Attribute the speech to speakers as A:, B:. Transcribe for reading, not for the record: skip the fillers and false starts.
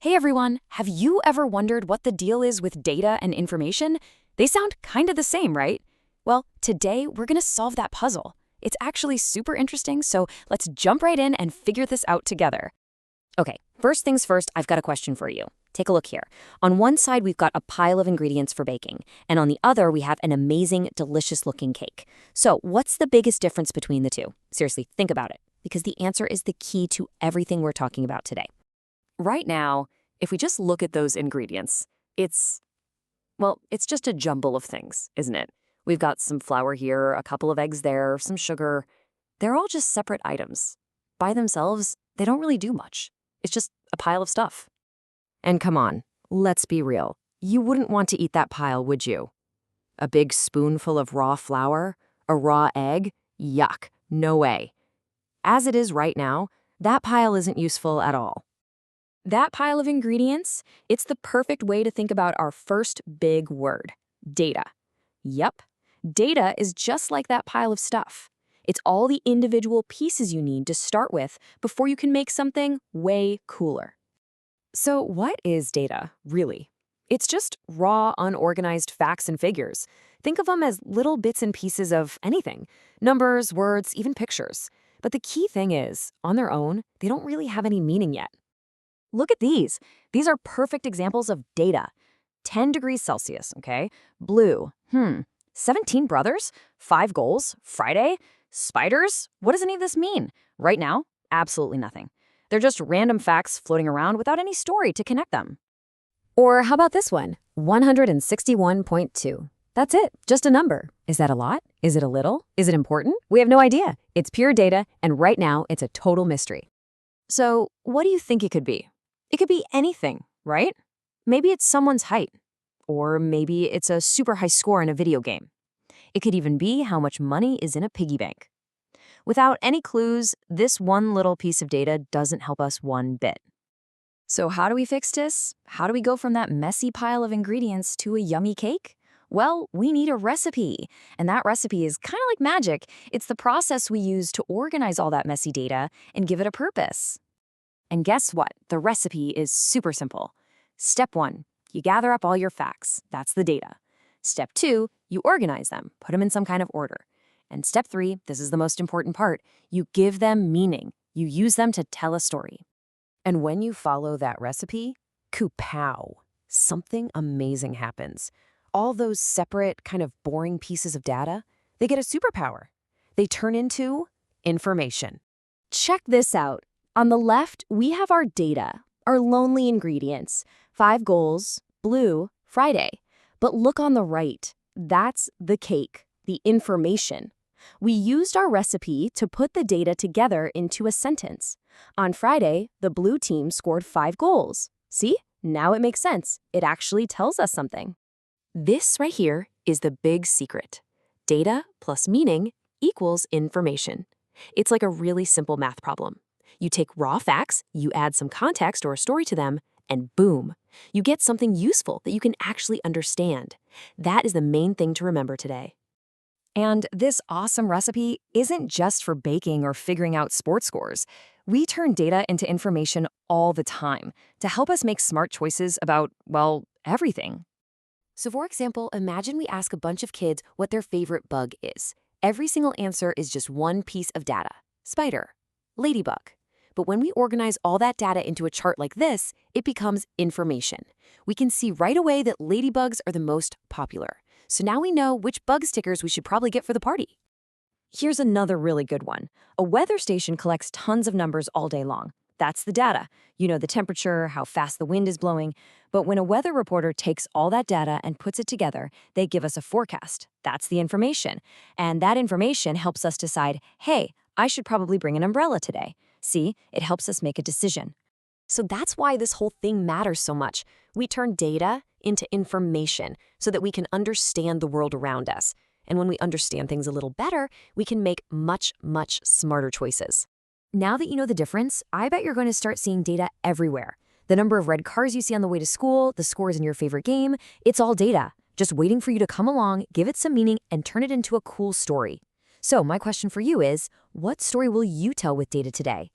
A: Hey everyone, have you ever wondered what the deal is with data and information? They sound kind of the same, right? Well, today we're going to solve that puzzle. It's actually super interesting, so let's jump right in and figure this out together. Okay, first things first, I've got a question for you. Take a look here. On one side, we've got a pile of ingredients for baking, and on the other, we have an amazing, delicious-looking cake. So, what's the biggest difference between the two? Seriously, think about it, because the answer is the key to everything we're talking about today. Right now, if we just look at those ingredients, it's just a jumble of things, isn't it? We've got some flour here, a couple of eggs there, some sugar. They're all just separate items. By themselves, they don't really do much. It's just a pile of stuff. And come on, let's be real. You wouldn't want to eat that pile, would you? A big spoonful of raw flour? A raw egg? Yuck, no way. As it is right now, that pile isn't useful at all. That pile of ingredients, it's the perfect way to think about our first big word, data. Yup, data is just like that pile of stuff. It's all the individual pieces you need to start with before you can make something way cooler. So what is data, really? It's just raw, unorganized facts and figures. Think of them as little bits and pieces of anything, numbers, words, even pictures. But the key thing is, on their own, they don't really have any meaning yet. Look at these. These are perfect examples of data. 10 degrees Celsius, okay? Blue, 17 brothers? 5 goals? Friday? Spiders? What does any of this mean? Right now, absolutely nothing. They're just random facts floating around without any story to connect them. Or how about this one? 161.2. That's it, just a number. Is that a lot? Is it a little? Is it important? We have no idea. It's pure data, and right now, it's a total mystery. So, what do you think it could be? It could be anything, right? Maybe it's someone's height. Or maybe it's a super high score in a video game. It could even be how much money is in a piggy bank. Without any clues, this one little piece of data doesn't help us one bit. So how do we fix this? How do we go from that messy pile of ingredients to a yummy cake? Well, we need a recipe. And that recipe is kind of like magic. It's the process we use to organize all that messy data and give it a purpose. And guess what? The recipe is super simple. Step 1, you gather up all your facts. That's the data. Step 2, you organize them, put them in some kind of order. And step 3, this is the most important part, you give them meaning. You use them to tell a story. And when you follow that recipe, kapow, something amazing happens. All those separate, kind of boring pieces of data, they get a superpower. They turn into information. Check this out. On the left, we have our data, our lonely ingredients, 5 goals, blue, Friday. But look on the right. That's the cake, the information. We used our recipe to put the data together into a sentence. On Friday, the blue team scored 5 goals. See? Now it makes sense. It actually tells us something. This right here is the big secret. Data plus meaning equals information. It's like a really simple math problem. You take raw facts, you add some context or a story to them, and boom, you get something useful that you can actually understand. That is the main thing to remember today. And this awesome recipe isn't just for baking or figuring out sports scores. We turn data into information all the time to help us make smart choices about, well, everything. So for example, imagine we ask a bunch of kids what their favorite bug is. Every single answer is just one piece of data. Spider, ladybug. But when we organize all that data into a chart like this, it becomes information. We can see right away that ladybugs are the most popular. So now we know which bug stickers we should probably get for the party. Here's another really good one. A weather station collects tons of numbers all day long. That's the data. You know, the temperature, how fast the wind is blowing. But when a weather reporter takes all that data and puts it together, they give us a forecast. That's the information. And that information helps us decide, hey, I should probably bring an umbrella today. See, it helps us make a decision. So that's why this whole thing matters so much. We turn data into information so that we can understand the world around us. And when we understand things a little better, we can make much, much smarter choices. Now that you know the difference, I bet you're going to start seeing data everywhere. The number of red cars you see on the way to school, the scores in your favorite game, it's all data. Just waiting for you to come along, give it some meaning, and turn it into a cool story. So my question for you is, what story will you tell with data today?